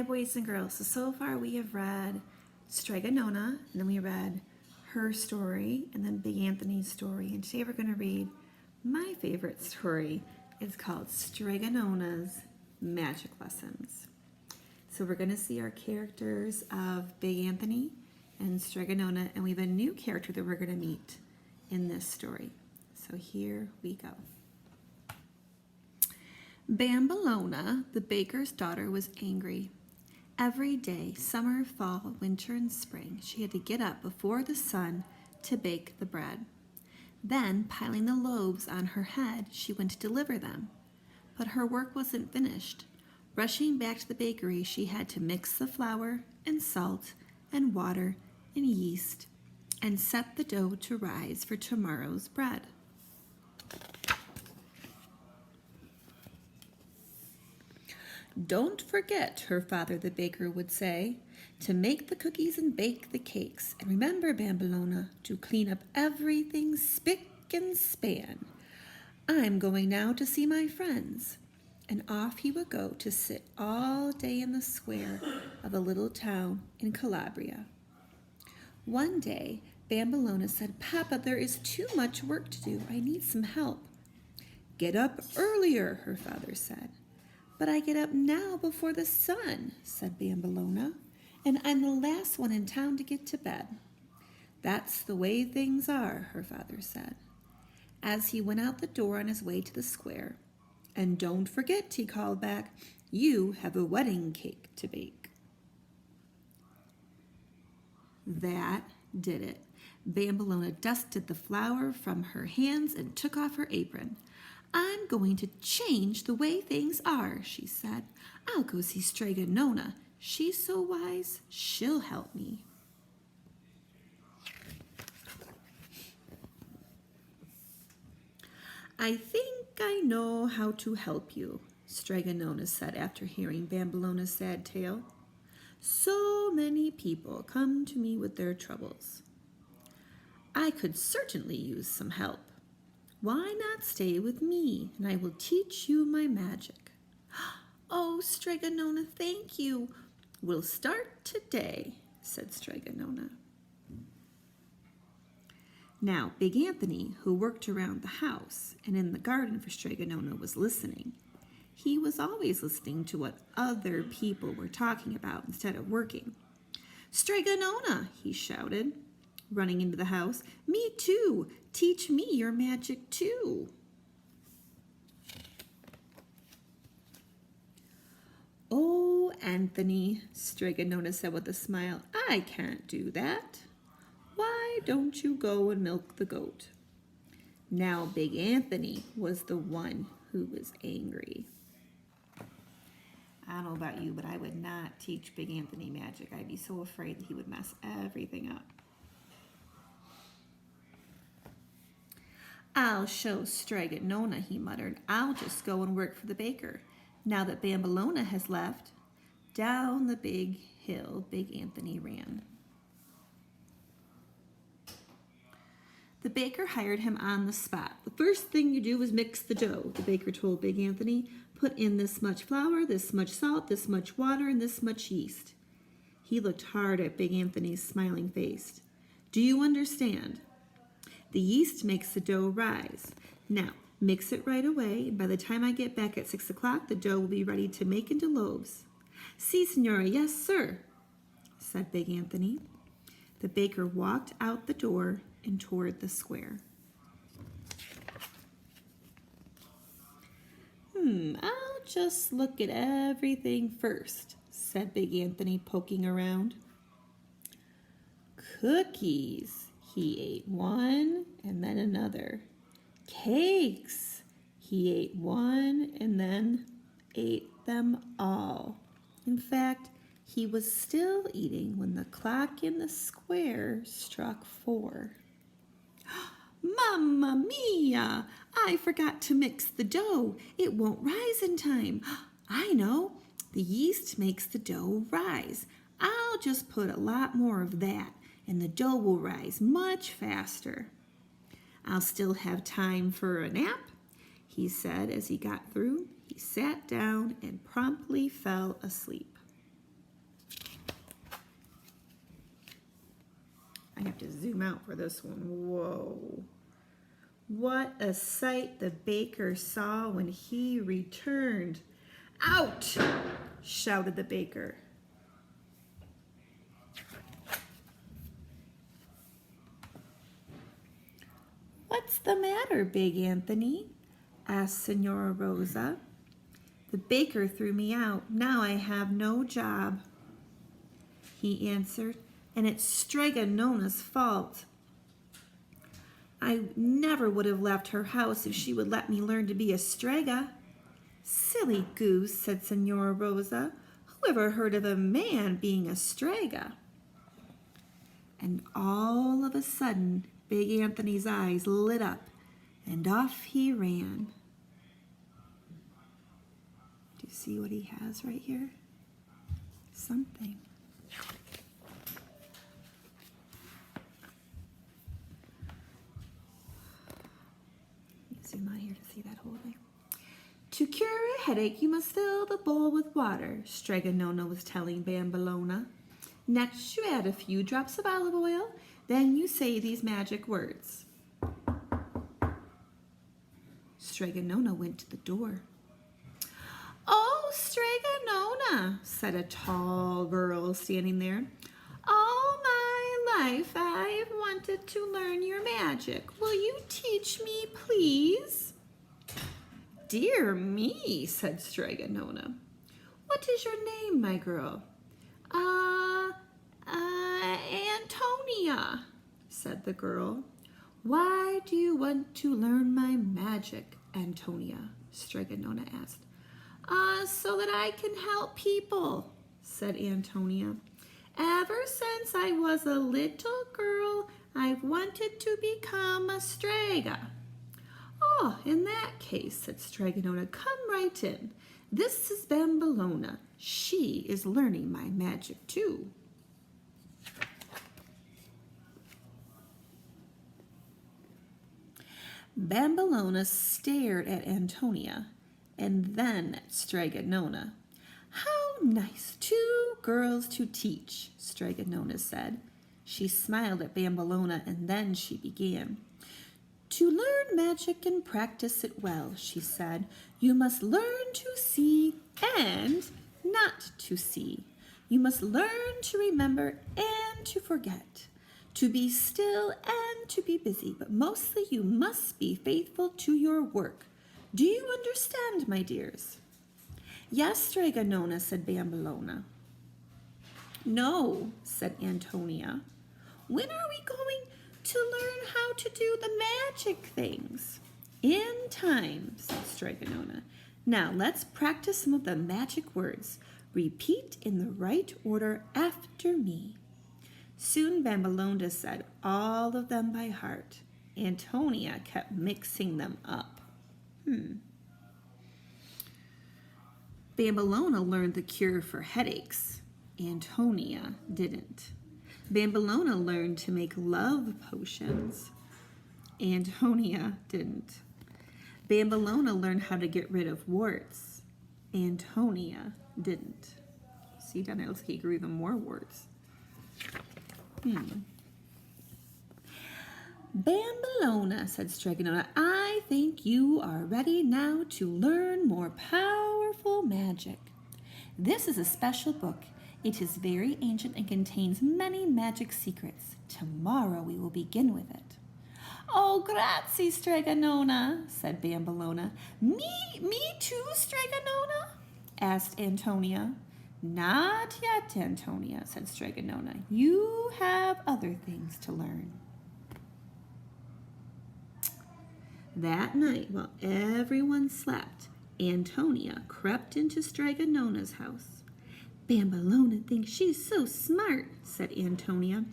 Hi, boys and girls. So far we have read Strega Nona, and then we read her story, and then Big Anthony's story. And today we're going to read my favorite story. It's called Strega Nona's Magic Lessons. So we're going to see our characters of Big Anthony and Strega Nona, and we have a new character that we're going to meet in this story. So here we go. Bambolona, the baker's daughter, was angry. Every day, summer, fall, winter, and spring, she had to get up before the sun to bake the bread. Then, piling the loaves on her head, she went to deliver them. But her work wasn't finished. Rushing back to the bakery, she had to mix the flour and salt and water and yeast and set the dough to rise for tomorrow's bread. "Don't forget," her father the baker would say, "to make the cookies and bake the cakes. And remember, Bambolona, to clean up everything spick and span. I'm going now to see my friends." And off he would go to sit all day in the square of a little town in Calabria. One day, Bambolona said, "Papa, there is too much work to do. I need some help." "Get up earlier," her father said. "But I get up now before the sun," said Bambolona, "and I'm the last one in town to get to bed." "That's the way things are," her father said, as he went out the door on his way to the square. "And don't forget," he called back, "you have a wedding cake to bake." That did it. Bambolona dusted the flour from her hands and took off her apron. "I'm going to change the way things are," she said. "I'll go see Strega Nona. She's so wise, she'll help me." "I think I know how to help you," Strega Nona said after hearing Bambolona's sad tale. "So many people come to me with their troubles. I could certainly use some help. Why not stay with me, and I will teach you my magic?" "Oh, Strega Nona, thank you." "We'll start today," said Strega Nona. Now, Big Anthony, who worked around the house and in the garden for Strega Nona, was listening. He was always listening to what other people were talking about instead of working. "Strega Nona," he shouted, running into the house. "Me too. Teach me your magic too." "Oh, Anthony," Strega Nona said with a smile, "I can't do that. Why don't you go and milk the goat?" Now Big Anthony was the one who was angry. I don't know about you, but I would not teach Big Anthony magic. I'd be so afraid that he would mess everything up. "I'll show Strega Nona," he muttered. "I'll just go and work for the baker, now that Bambolona has left." Down the big hill, Big Anthony ran. The baker hired him on the spot. "The first thing you do is mix the dough," the baker told Big Anthony. "Put in this much flour, this much salt, this much water, and this much yeast." He looked hard at Big Anthony's smiling face. "Do you understand? The yeast makes the dough rise. Now, mix it right away, and by the time I get back at 6 o'clock, the dough will be ready to make into loaves." "Si, signora, yes, sir," said Big Anthony. The baker walked out the door and toward the square. "I'll just look at everything first," said Big Anthony, poking around. Cookies. He ate one and then another. Cakes. He ate one and then ate them all. In fact, he was still eating when the clock in the square struck 4. "Mamma mia! I forgot to mix the dough. It won't rise in time. I know. The yeast makes the dough rise. I'll just put a lot more of that, and the dough will rise much faster. I'll still have time for a nap," he said as he got through. He sat down and promptly fell asleep. I have to zoom out for this one. Whoa. What a sight the baker saw when he returned. Out! Shouted the baker. What's the matter, Big Anthony? Asked Senora Rosa. The baker threw me out. Now I have no job, he answered, and it's Strega Nona's fault. I never would have left her house if she would let me learn to be a Strega. Silly goose, said Senora Rosa. Who ever heard of a man being a Strega? And all of a sudden, Big Anthony's eyes lit up, and off he ran. Do you see what he has right here? Something. Zoom out here to see that whole thing. To cure a headache, you must fill the bowl with water, Strega Nona was telling Bambolona. Next, you add a few drops of olive oil. Then you say these magic words. Strega Nona went to the door. Oh, Strega Nona, said a tall girl standing there. All my life I've wanted to learn your magic. Will you teach me, please? Dear me, said Strega Nona. What is your name, my girl? Antonia, said the girl. Why do you want to learn my magic, Antonia? Strega Nona asked. So that I can help people, said Antonia. Ever since I was a little girl, I've wanted to become a Strega. Oh, in that case, said Strega Nona, come right in. This is Bambolona. She is learning my magic too. Bambolona stared at Antonia and then at Strega Nona. How nice, 2 girls to teach, Strega Nona said. She smiled at Bambolona and then she began. To learn magic and practice it well, she said, you must learn to see and not to see. You must learn to remember and to forget, to be still and to be busy, but mostly you must be faithful to your work. Do you understand, my dears? Yes, Strega Nona, said Bambolona. No, said Antonia. When are we going to learn how to do the magic things? In time, said Strega Nona. Now let's practice some of the magic words. Repeat in the right order after me. Soon Bambolona said all of them by heart. Antonia kept mixing them up. Bambolona learned the cure for headaches. Antonia didn't. Bambolona learned to make love potions. Antonia didn't. Bambolona learned how to get rid of warts. Antonia didn't. See down there, looks like he grew even more warts. Bambolona, said Strega Nona, I think you are ready now to learn more powerful magic. This is a special book. It is very ancient and contains many magic secrets. Tomorrow we will begin with it. Oh, grazie, Strega Nona, said Bambolona. Me too, Strega Nona? Asked Antonia. Not yet, Antonia, said Strega Nona. You have other things to learn. That night, while everyone slept, Antonia crept into Strega Nona's house. Bambolona thinks she's so smart, said Antonia.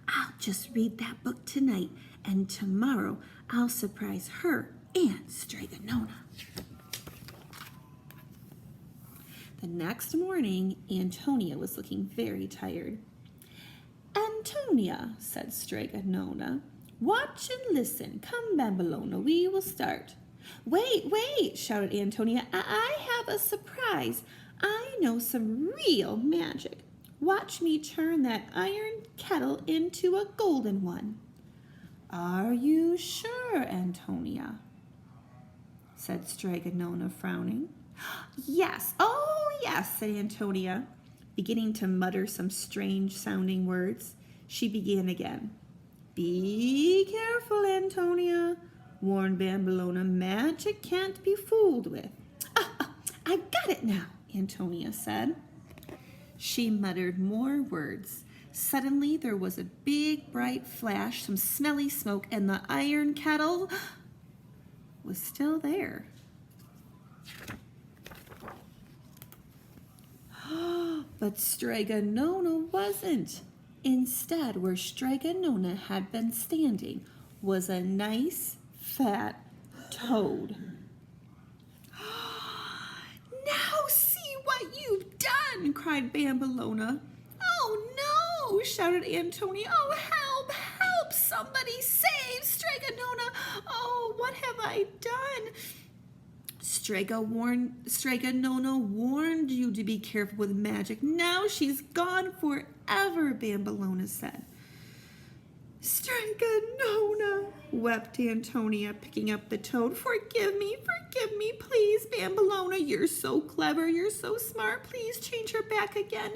I'll just read that book tonight, and tomorrow I'll surprise her and Strega Nona. The next morning, Antonia was looking very tired. Antonia, said Strega Nona, watch and listen. Come, Bambolona, we will start. Wait, shouted Antonia. I have a surprise. I know some real magic. Watch me turn that iron kettle into a golden one. Are you sure, Antonia? Said Strega Nona, frowning. Yes, oh yes, said Antonia, beginning to mutter some strange-sounding words. She began again. Be careful, Antonia, warned Bambolona. Magic can't be fooled with. I've got it now, Antonia said. She muttered more words. Suddenly there was a big bright flash, some smelly smoke, and the iron kettle was still there. But Strega Nona wasn't. Instead, where Strega Nona had been standing was a nice, fat toad. Now see what you've done, cried Bambolona. Oh no, shouted Antonia. Oh, help, help, somebody save Strega Nona. Oh, what have I done? Strega Nona warned you to be careful with magic. Now she's gone forever, Bambolona said. Strega Nona, wept Antonia, picking up the toad. Forgive me, please, Bambolona. You're so clever, you're so smart. Please change her back again.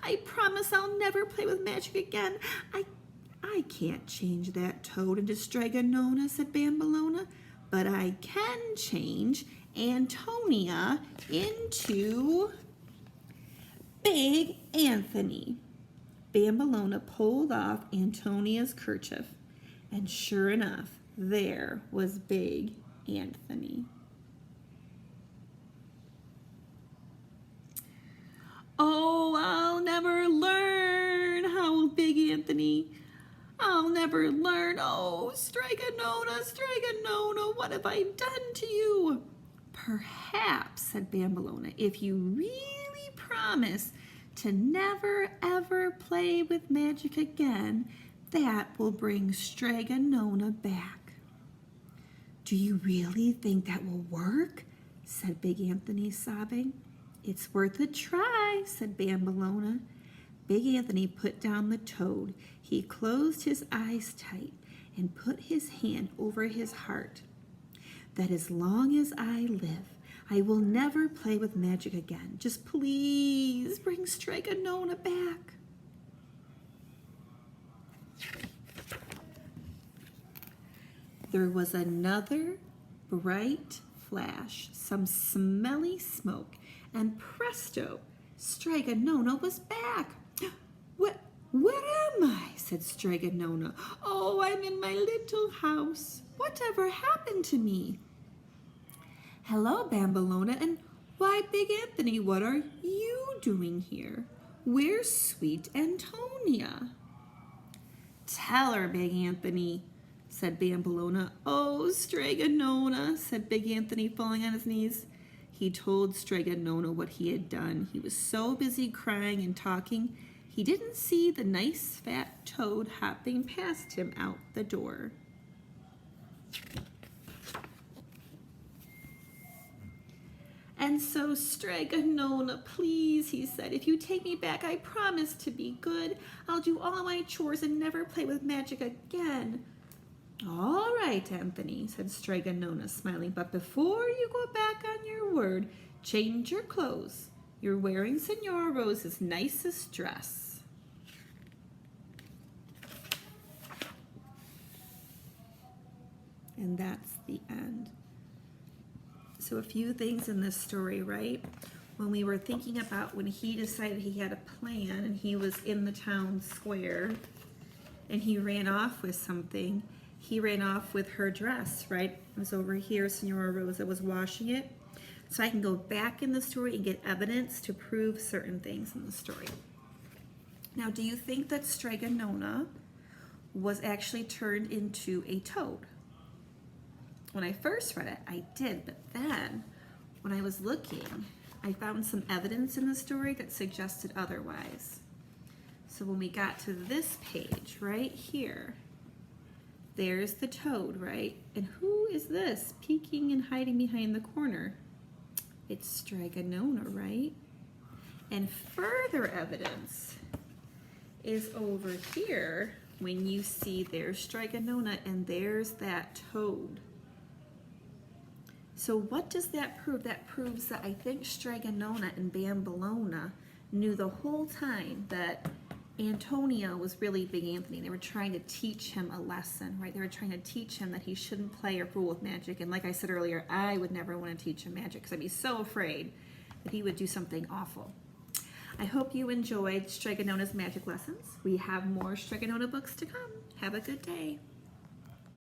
I promise I'll never play with magic again. I can't change that toad into Strega Nona, said Bambolona, but I can change Antonia into Big Anthony. Bambolona pulled off Antonia's kerchief, and sure enough, there was Big Anthony. Oh, I'll never learn, howled Big Anthony. I'll never learn. Oh, Strega Nona, what have I done to you? Perhaps, said Bambolona, if you really promise to never ever play with magic again, that will bring Strega Nona back. Do you really think that will work? Said Big Anthony, sobbing. It's worth a try, said Bambolona. Big Anthony put down the toad. He closed his eyes tight and put his hand over his heart. That as long as I live, I will never play with magic again. Just please bring Strega Nona back. There was another bright flash, some smelly smoke, and presto, Strega Nona was back. Where am I? Said Strega Nona. Oh, I'm in my little house. Whatever happened to me? Hello, Bambolona, and why, Big Anthony, what are you doing here? Where's sweet Antonia? Tell her, Big Anthony, said Bambolona. Oh, Strega Nona, said Big Anthony, falling on his knees. He told Strega Nona what he had done. He was so busy crying and talking, he didn't see the nice fat toad hopping past him out the door. And so, Strega Nona, please, he said, if you take me back, I promise to be good. I'll do all my chores and never play with magic again. All right, Anthony, said Strega Nona, smiling, but before you go back on your word, change your clothes. You're wearing Senora Rose's nicest dress. And that's the end. So a few things in this story, right? When we were thinking about when he decided he had a plan and he was in the town square and he ran off with something, he ran off with her dress, right? It was over here, Senora Rosa was washing it. So I can go back in the story and get evidence to prove certain things in the story. Now, do you think that Strega Nona was actually turned into a toad? When I first read it, I did, but then when I was looking, I found some evidence in the story that suggested otherwise. So when we got to this page right here, there's the toad, right? And who is this peeking and hiding behind the corner? It's Strega Nona, right? And further evidence is over here when you see there's Strega Nona and there's that toad. So what does that prove? That proves that I think Strega Nona and Bambolona knew the whole time that Antonio was really Big Anthony. They were trying to teach him a lesson, right? They were trying to teach him that he shouldn't play or fool with magic. And like I said earlier, I would never want to teach him magic because I'd be so afraid that he would do something awful. I hope you enjoyed Strega Nona's magic lessons. We have more Strega Nona books to come. Have a good day.